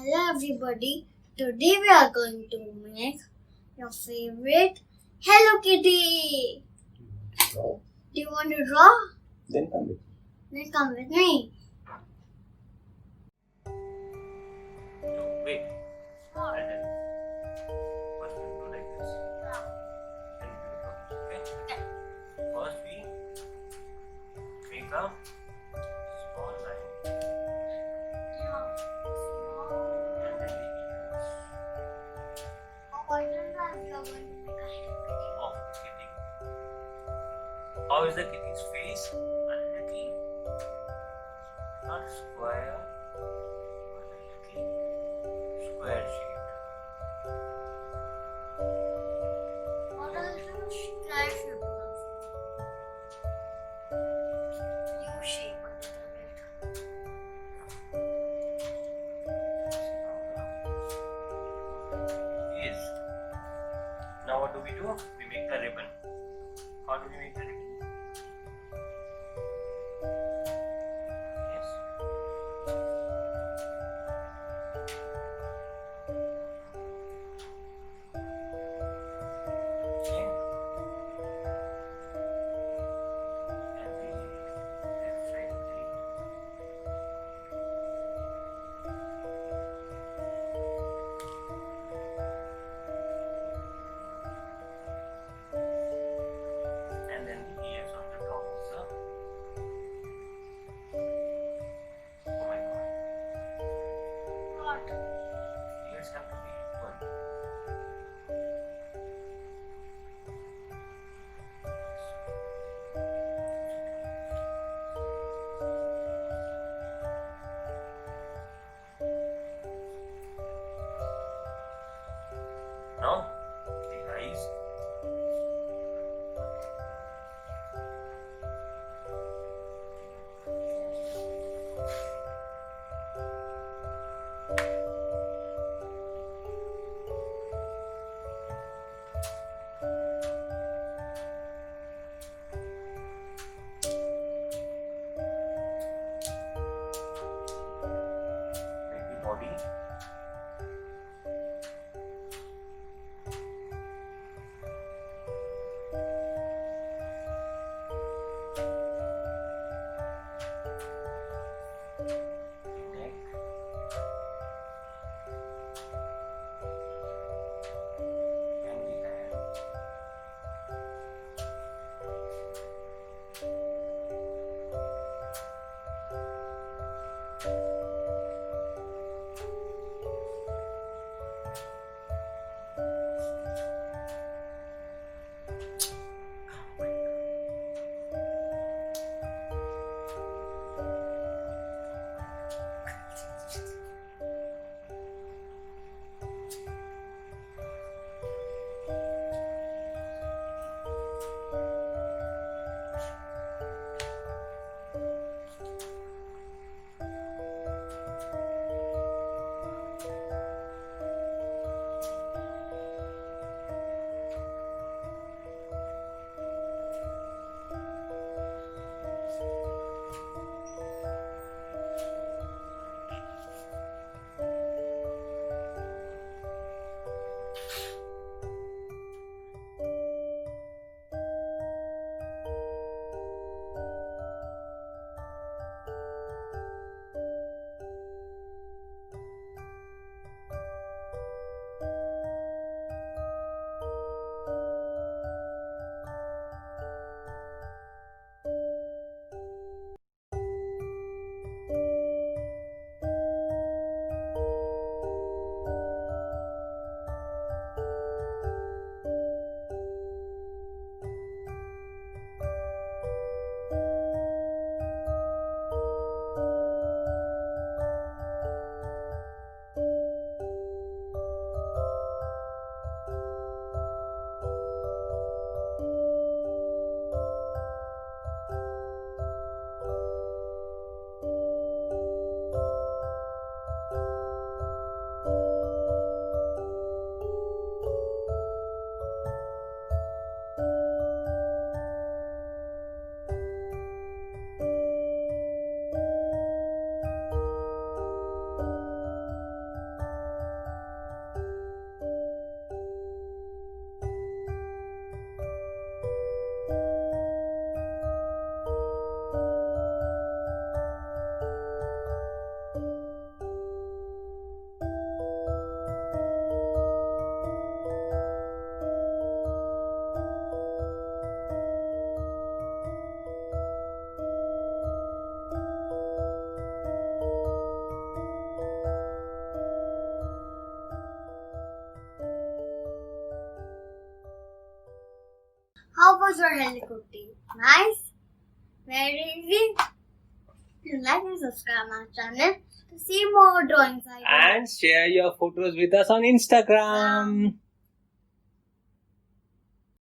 Hello everybody, today we are going to make your favorite Hello Kitty. Draw. Do you want to draw? Then come with me. Then come with me. So wait. And then first we do like this. Then we do this. Okay? First we make a small line. And then we use of the kitty. How is the kitty's face? A little, not square, but a little square shaped. What are the square shape? U shape. Is. Now what do? We make the ribbon. How do we make the ribbon? Yes. Okay. And we differently. And then the ears on the top also. Oh my god. What? Ears have to be equal. Now, the eyes. Make the body. The neck. And the hand. was our Hello Kitty. Nice? Very easy? Like and subscribe my channel to see more drawings I do. And share your photos with us on Instagram.